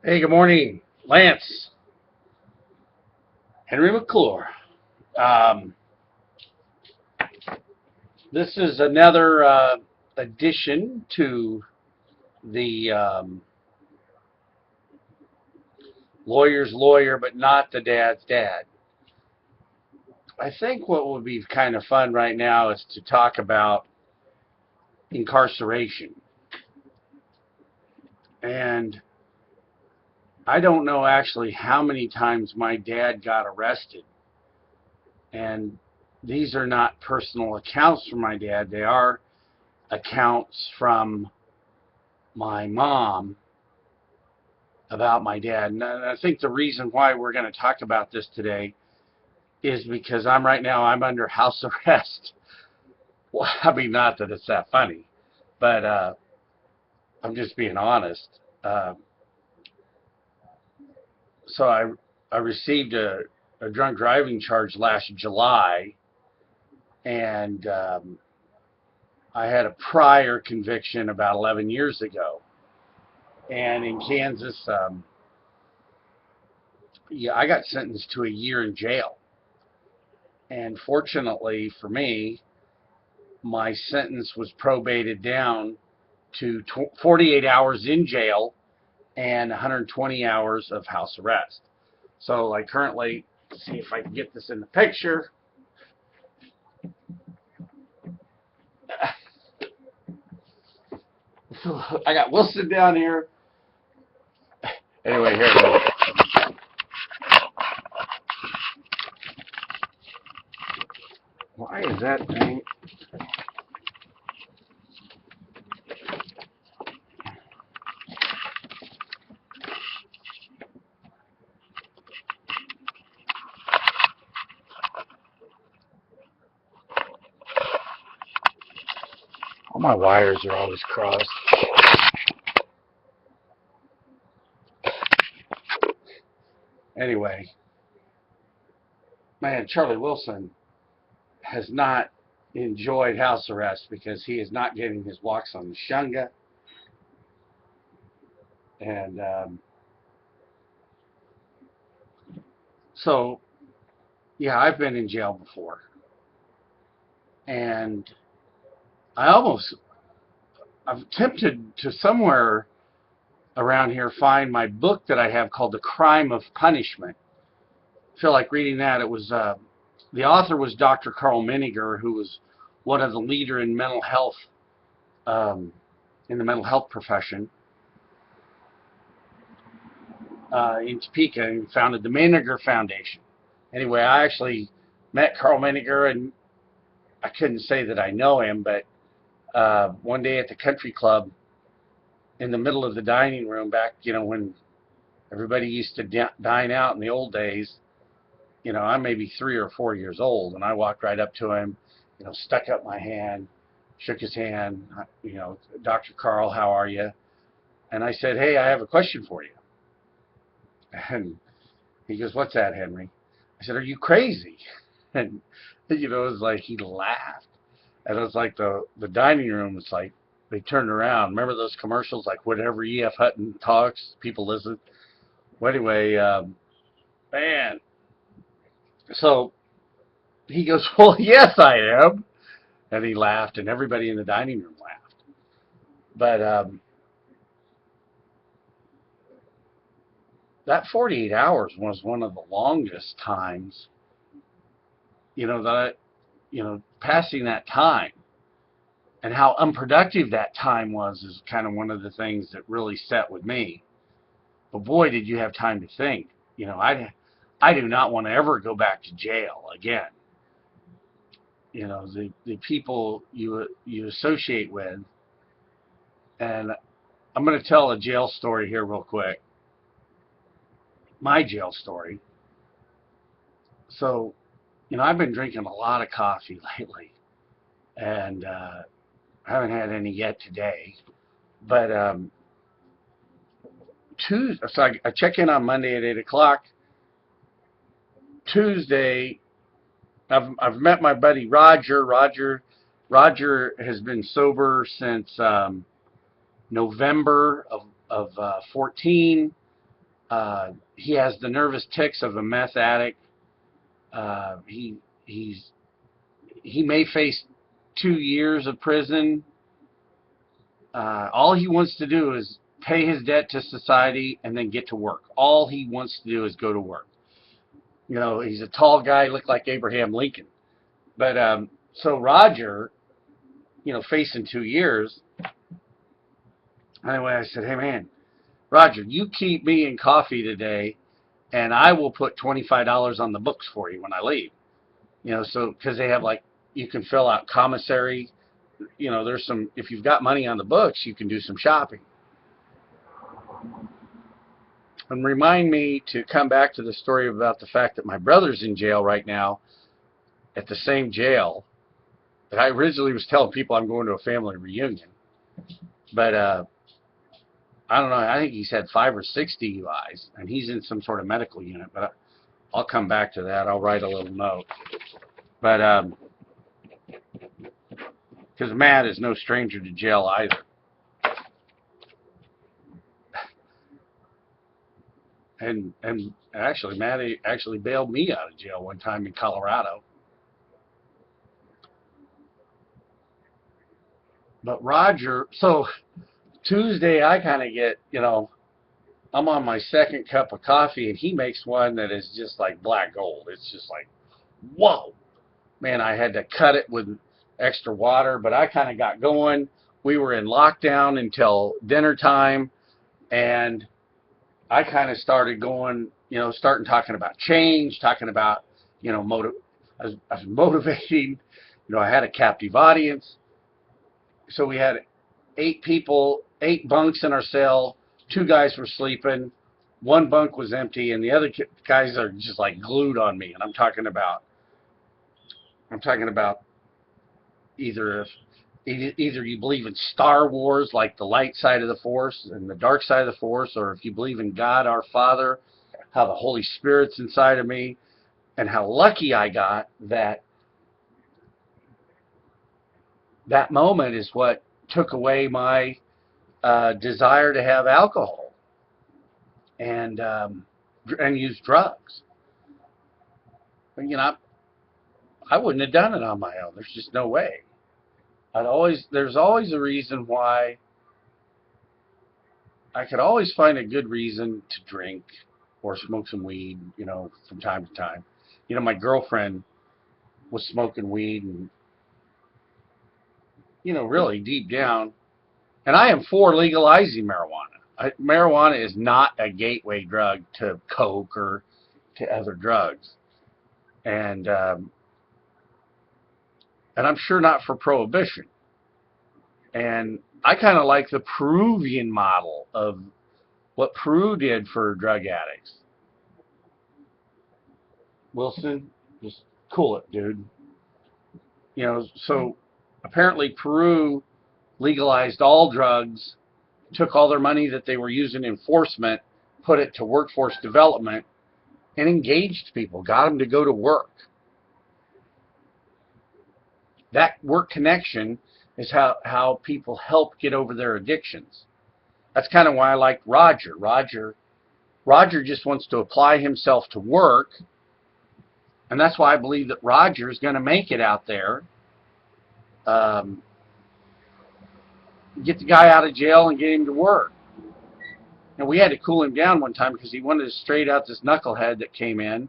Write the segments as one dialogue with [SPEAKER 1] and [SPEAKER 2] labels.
[SPEAKER 1] Hey, good morning, Lance. Henry McClure. Um, this is another addition to the lawyer's lawyer, but not the dad's dad. I think what would be kind of fun right now is to talk about incarceration. And I don't know actually how many times my dad got arrested. And these are not personal accounts from my dad, they are accounts from my mom about my dad. And I think the reason why we're going to talk about this today is because I'm under house arrest. Well, I mean, not that it's that funny, but I'm just being honest. Uh, so I received a drunk driving charge last July, and I had a prior conviction about 11 years ago. And in Kansas, yeah, I got sentenced to a year in jail. And fortunately for me, my sentence was probated down to 48 hours in jail and 120 hours of house arrest. So, like, currently, see if I can get this in the picture. I got Wilson down here. Anyway, here it goes. Why is that thing? All my wires are always crossed. Anyway, man, Charlie Wilson has not enjoyed house arrest because he is not getting his walks on the Shunga. And so, yeah, I've been in jail before. And I've attempted to somewhere around here find my book that I have called The Crime of Punishment. I feel like reading that. It was, the author was Dr. Carl Meniger, who was one of the leader in mental health, in the mental health profession. In Topeka, and founded the Meniger Foundation. Anyway, I actually met Carl Meniger, and I couldn't say that I know him, but one day at the country club, in the middle of the dining room, back when everybody used to dine out in the old days, I'm maybe 3 or 4 years old, and I walked right up to him, stuck up my hand, shook his hand, Dr. Carl, how are you? And I said, hey, I have a question for you. And he goes, what's that, Henry? I said, are you crazy? And, it was like he laughed. And it was like the dining room was like, they turned around. Remember those commercials, like whenever E.F. Hutton talks, people listen? Well, anyway, man. So he goes, well, yes, I am. And he laughed, and everybody in the dining room laughed. But that 48 hours was one of the longest times, that passing that time and how unproductive that time was is kind of one of the things that really set with me. But boy, did you have time to think. I do not want to ever go back to jail again. The people you associate with. And I'm going to tell a jail story here real quick. My jail story. So, I've been drinking a lot of coffee lately, and I haven't had any yet today. But Tuesday, so I check in on Monday at 8 o'clock. Tuesday, I've met my buddy Roger. Roger has been sober since November of 14. He has the nervous tics of a meth addict. Uh, he he's he may face 2 years of prison. All he wants to do is pay his debt to society and then get to work. All he wants to do is go to work. You know, he's a tall guy, looked like Abraham Lincoln. But so Roger, you know, facing 2 years. Anyway, I said, hey man, Roger, you keep me in coffee today, and I will put $25 on the books for you when I leave. You know, so because they have like you can fill out commissary. You know, there's some if you've got money on the books, you can do some shopping. And remind me to come back to the story about the fact that my brother's in jail right now at the same jail that I originally was telling people I'm going to a family reunion. But I don't know. I think he's had 5 or 6 DUIs, and he's in some sort of medical unit. But I'll come back to that. I'll write a little note. But because Matt is no stranger to jail either. And actually, Matt actually bailed me out of jail one time in Colorado. But Roger, so Tuesday I kind of get, you know, I'm on my second cup of coffee, and he makes one that is just like black gold. It's just like, whoa. Man, I had to cut it with extra water, but I kind of got going. We were in lockdown until dinner time, and I kind of started going, you know, talking about change, talking about, you know, I was motivating. You know, I had a captive audience. So we had 8 people, 8 bunks in our cell. 2 guys were sleeping. 1 bunk was empty, and the other guys are just like glued on me. And I'm talking about either you believe in Star Wars, like the light side of the Force and the dark side of the Force, or if you believe in God our Father, how the Holy Spirit's inside of me, and how lucky I got that moment is what took away my desire to have alcohol and use drugs. And, you know, I wouldn't have done it on my own. There's just no way. There's always a reason why. I could always find a good reason to drink or smoke some weed, you know, from time to time. You know, my girlfriend was smoking weed, and, you know, really deep down, and I am for legalizing marijuana. Marijuana is not a gateway drug to coke or to other drugs. And I'm sure not for prohibition. And I kind of like the Peruvian model of what Peru did for drug addicts. Wilson, just cool it, dude. You know, so apparently Peru legalized all drugs, took all their money that they were using in enforcement, put it to workforce development, and engaged people, got them to go to work. That work connection is how people help get over their addictions. That's kind of why I like Roger. Roger just wants to apply himself to work, and that's why I believe that Roger is going to make it out there. Get the guy out of jail and get him to work. And we had to cool him down one time because he wanted to straight out this knucklehead that came in.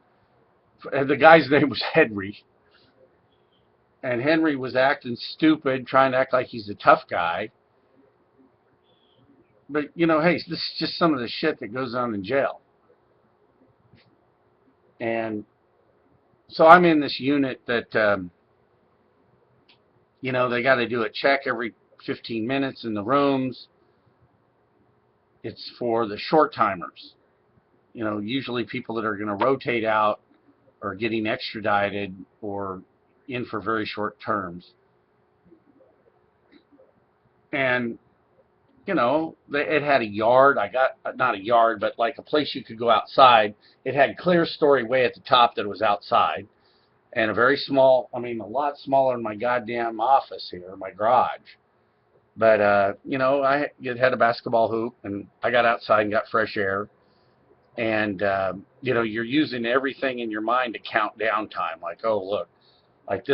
[SPEAKER 1] The guy's name was Henry. And Henry was acting stupid, trying to act like he's a tough guy. But, you know, hey, this is just some of the shit that goes on in jail. And so I'm in this unit that, you know, they got to do a check every 15 minutes in the rooms. It's for the short timers. You know, usually people that are going to rotate out or getting extradited or in for very short terms. And, you know, it had a yard. I got, not a yard, but like a place you could go outside. It had clear story way at the top that it was outside. And a very small, I mean, a lot smaller than my goddamn office here, my garage. But, you know, it had a basketball hoop, and I got outside and got fresh air. and you're using everything in your mind to count down time. Like, oh look, like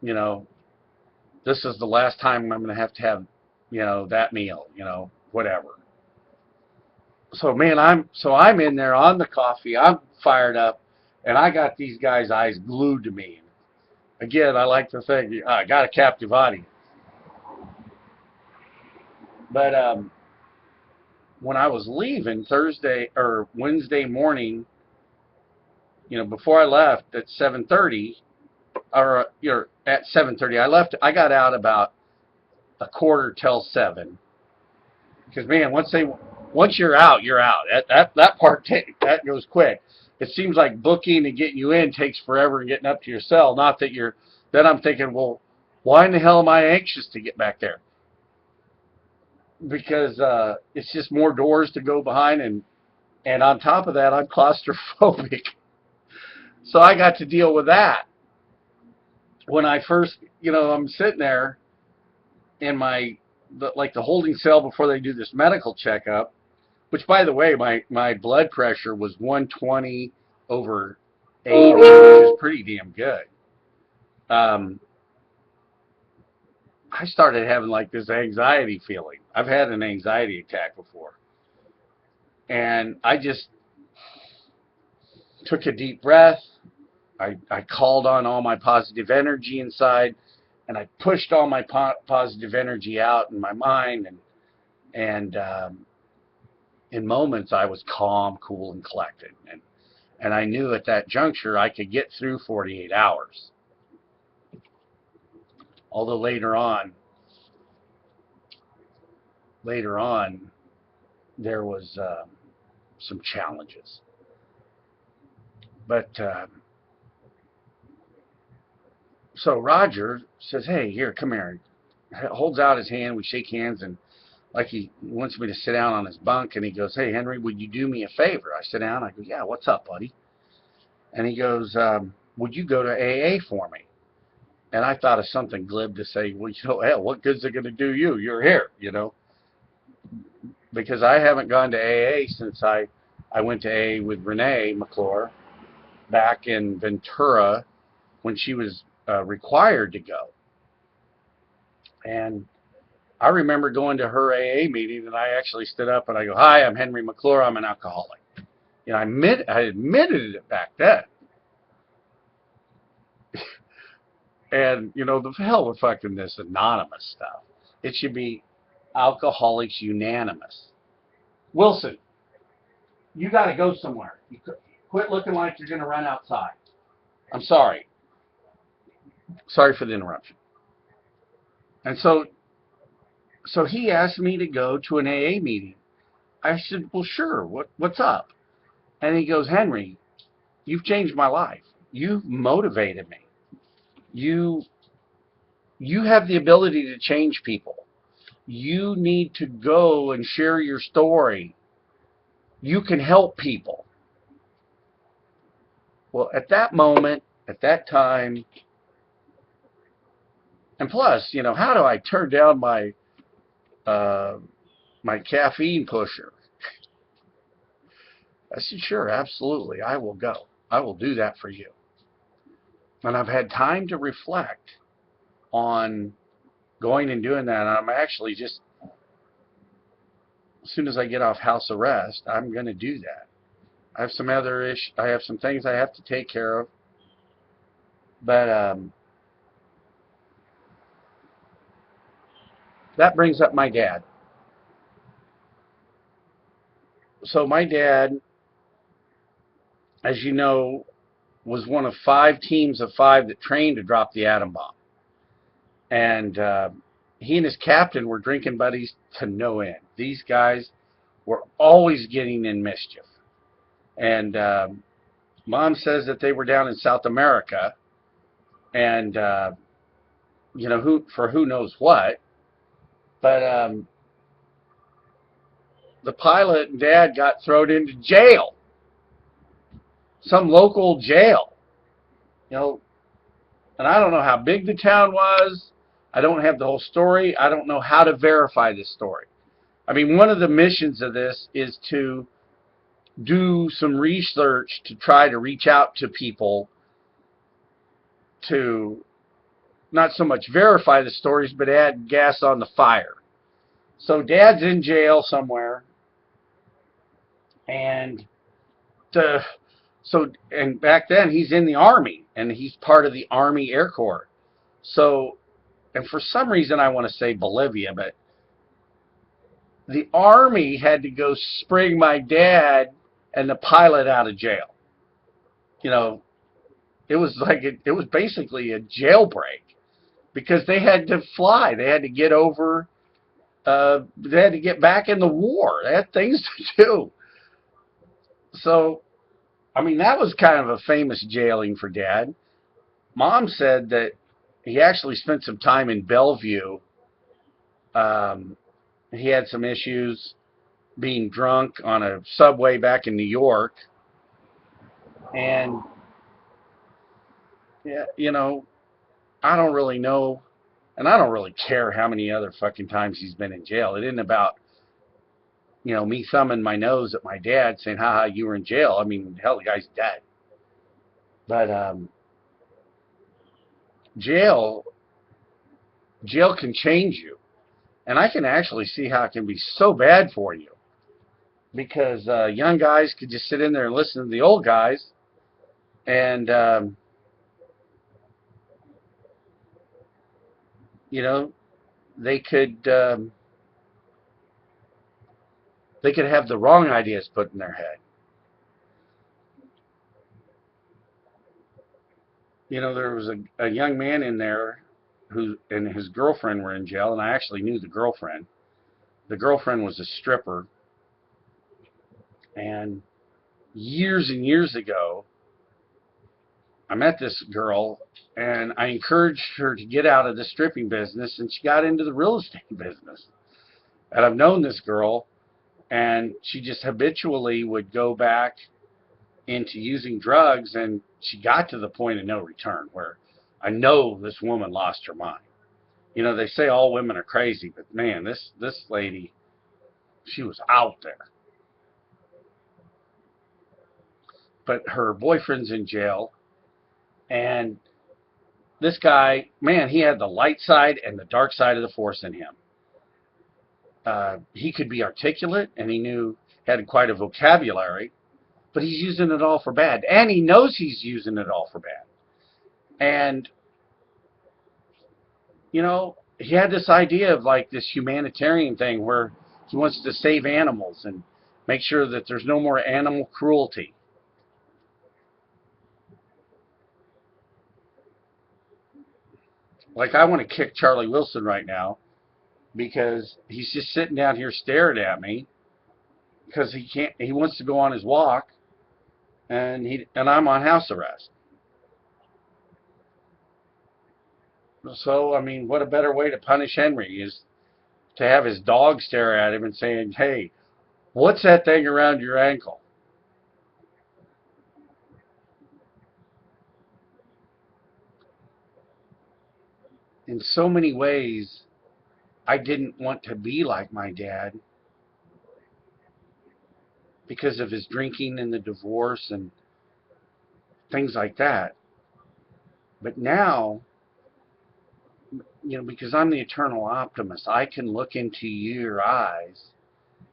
[SPEAKER 1] you know, this is the last time I'm going to have, that meal, whatever. So man, I'm in there on the coffee. I'm fired up, and I got these guys' eyes glued to me. Again, I like to think I got a captive audience. But when I was leaving Thursday or Wednesday morning, before I left at 7:30, or at 7:30, I left. I got out about a quarter till 7. Because man, once you're out, you're out. That part that goes quick. It seems like booking and getting you in takes forever and getting up to your cell. Not that you're. Then I'm thinking, well, why in the hell am I anxious to get back there? Because it's just more doors to go behind, and on top of that, I'm claustrophobic. So I got to deal with that. When I first, I'm sitting there in the holding cell before they do this medical checkup, which, by the way, my blood pressure was 120/80, which is pretty damn good. I started having like this anxiety feeling. I've had an anxiety attack before. And I just took a deep breath. I called on all my positive energy inside, and I pushed all my positive energy out in my mind. And in moments, I was calm, cool, and collected. And I knew at that juncture I could get through 48 hours. Although later on, there was some challenges. But so Roger says, "Hey, here, come here." Holds out his hand. We shake hands, and like he wants me to sit down on his bunk. And he goes, "Hey, Henry, would you do me a favor?" I sit down. I go, "Yeah, what's up, buddy?" And he goes, "Would you go to AA for me?" And I thought of something glib to say, "Well, hell, what good's it going to do you? You're here, because I haven't gone to AA since I went to AA with Renee McClure back in Ventura when she was required to go. And I remember going to her AA meeting, and I actually stood up and I go, "Hi, I'm Henry McClure. I'm an alcoholic." I admitted it back then. And, the hell with fucking this anonymous stuff. It should be Alcoholics Unanimous. Wilson, you got to go somewhere. You quit looking like you're going to run outside. I'm sorry. Sorry for the interruption. And so he asked me to go to an AA meeting. I said, "Well, sure. What's up?" And he goes, "Henry, you've changed my life. You've motivated me. You have the ability to change people. You need to go and share your story. You can help people." Well, at that moment, at that time, and plus, how do I turn down my caffeine pusher? I said, "Sure, absolutely, I will go. I will do that for you." And I've had time to reflect on going and doing that. And I'm actually just, as soon as I get off house arrest, I'm going to do that. I have some other issues. I have some things I have to take care of. But that brings up my dad. So my dad, as you know, was one of 5 teams of 5 that trained to drop the atom bomb. And he and his captain were drinking buddies to no end. These guys were always getting in mischief. And Mom says that they were down in South America, and who knows what. But the pilot and Dad got thrown into jail, some local jail. And I don't know how big the town was. I don't have the whole story. I don't know how to verify this story. I mean, one of the missions of this is to do some research to try to reach out to people to not so much verify the stories, but add gas on the fire. So Dad's in jail somewhere, and the and back then he's in the Army, and he's part of the Army Air Corps. So, and for some reason I want to say Bolivia, but the Army had to go spring my dad and the pilot out of jail. You know, it was like it was basically a jailbreak because they had to fly. They had to get over. They had to get back in the war. They had things to do. So, I mean, that was kind of a famous jailing for Dad. Mom said that he actually spent some time in Bellevue. Um, he had some issues being drunk on a subway back in New York. And, yeah, you know, I don't really know. And I don't really care how many other fucking times he's been in jail. It isn't about, me thumbing my nose at my dad saying, haha, you were in jail. I mean, hell, the guy's dead. But jail, jail can change you. And I can actually see how it can be so bad for you. Because young guys could just sit in there and listen to the old guys. And, you know, they could have the wrong ideas put in their head. There was a young man in there who and his girlfriend were in jail, and I actually knew the girlfriend. The girlfriend was a stripper, and years ago, I met this girl, and I encouraged her to get out of the stripping business, and she got into the real estate business. And I've known this girl, and she just habitually would go back into using drugs, and she got to the point of no return where I know this woman lost her mind. They say all women are crazy, but man, this lady, she was out there. But her boyfriend's in jail, and this guy, man, he had the light side and the dark side of the force in him. He could be articulate, and he had quite a vocabulary, but he's using it all for bad, and he knows he's using it all for bad. And he had this idea of like this humanitarian thing where he wants to save animals and make sure that there's no more animal cruelty. Like, I want to kick Charlie Wilson right now because he's just sitting down here staring at me because he wants to go on his walk, and I'm on house arrest. So, I mean, what a better way to punish Henry is to have his dog stare at him and saying, hey, what's that thing around your ankle? In so many ways, I didn't want to be like my dad because of his drinking and the divorce and things like that. But now, because I'm the eternal optimist, I can look into your eyes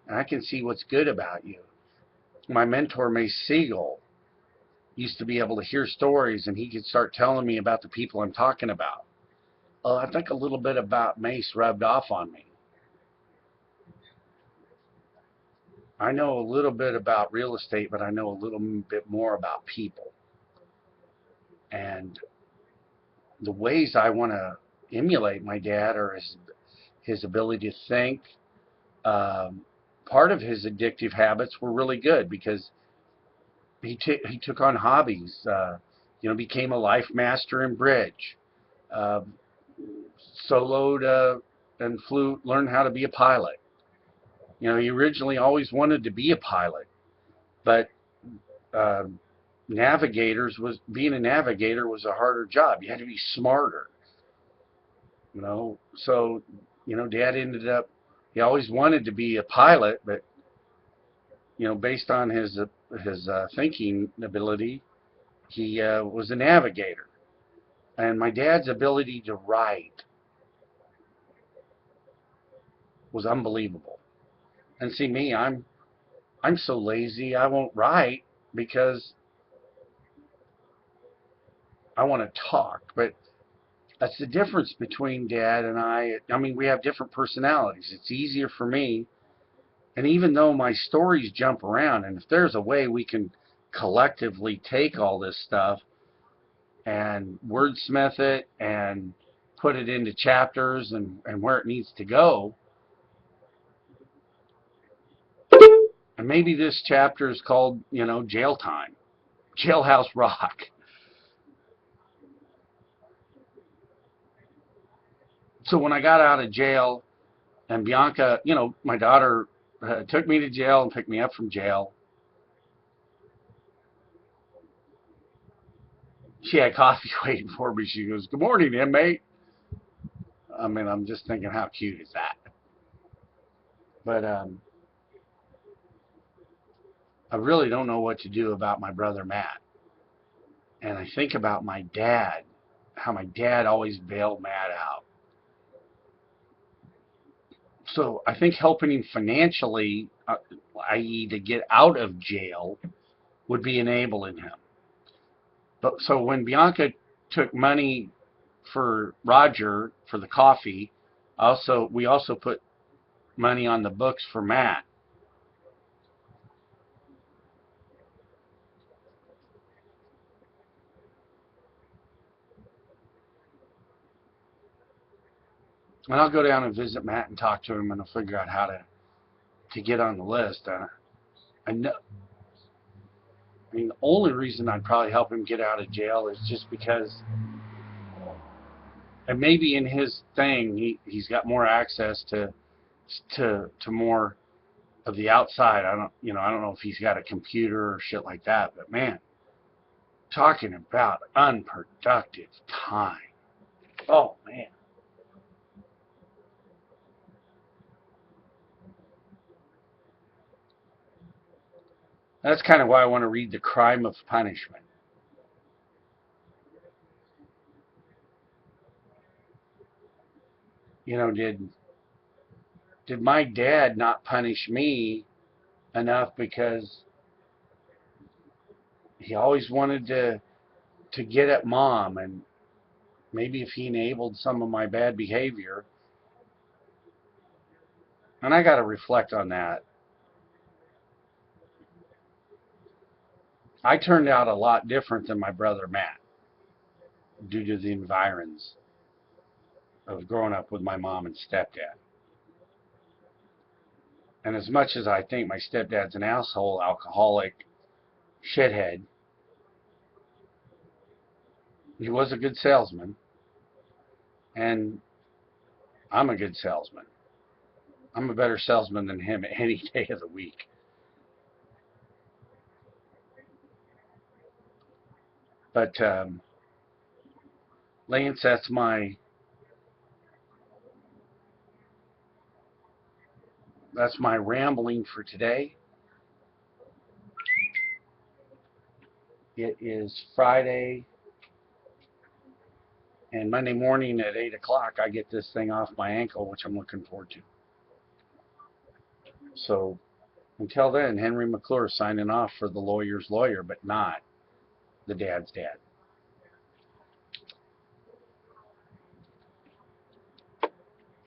[SPEAKER 1] and I can see what's good about you. My mentor, Mace Siegel, used to be able to hear stories, and he could start telling me about the people I'm talking about. I think a little bit about Mace rubbed off on me. I know a little bit about real estate, but I know a little bit more about people. And the ways I want to emulate my dad are his ability to think. Part of his addictive habits were really good because he took on hobbies. Became a life master in bridge. Uh, Soloed and flew, learned how to be a pilot. He originally always wanted to be a pilot, but uh, being a navigator was a harder job. You had to be smarter. So Dad ended up. He always wanted to be a pilot, but based on his thinking ability, he was a navigator. And my dad's ability to write was unbelievable. And see me, I'm so lazy I won't write because I want to talk. But that's the difference between Dad and I. I mean, we have different personalities. It's easier for me. And even though my stories jump around, and if there's a way we can collectively take all this stuff and wordsmith it and put it into chapters and where it needs to go, and maybe this chapter is called, Jail Time, Jailhouse Rock. So when I got out of jail, and Bianca, my daughter, took me to jail and picked me up from jail. She had coffee waiting for me. She goes, "Good morning, inmate." I mean, I'm just thinking, how cute is that? But I really don't know what to do about my brother Matt. And I think about my dad, how my dad always bailed Matt out. So I think helping him financially, i.e., to get out of jail, would be enabling him. But so when Bianca took money for Roger for the coffee, we also put money on the books for Matt. And I'll go down and visit Matt and talk to him, and I'll figure out how to get on the list. I know. I mean, the only reason I'd probably help him get out of jail is just because, and maybe in his thing, he's got more access to more of the outside. I don't know if he's got a computer or shit like that, but man, talking about unproductive time. Oh man. That's kind of why I want to read The Crime of Punishment. Did my dad not punish me enough because he always wanted to get at mom, and maybe if he enabled some of my bad behavior, and I got to reflect on that. I turned out a lot different than my brother Matt due to the environs of growing up with my mom and stepdad. And as much as I think my stepdad's an asshole, alcoholic, shithead, he was a good salesman, and I'm a good salesman. I'm a better salesman than him any day of the week. But Lance, that's my rambling for today. It is Friday, and Monday morning at 8 o'clock, I get this thing off my ankle, which I'm looking forward to. So until then, Henry McClure signing off for the lawyer's lawyer, but not the dad's dad.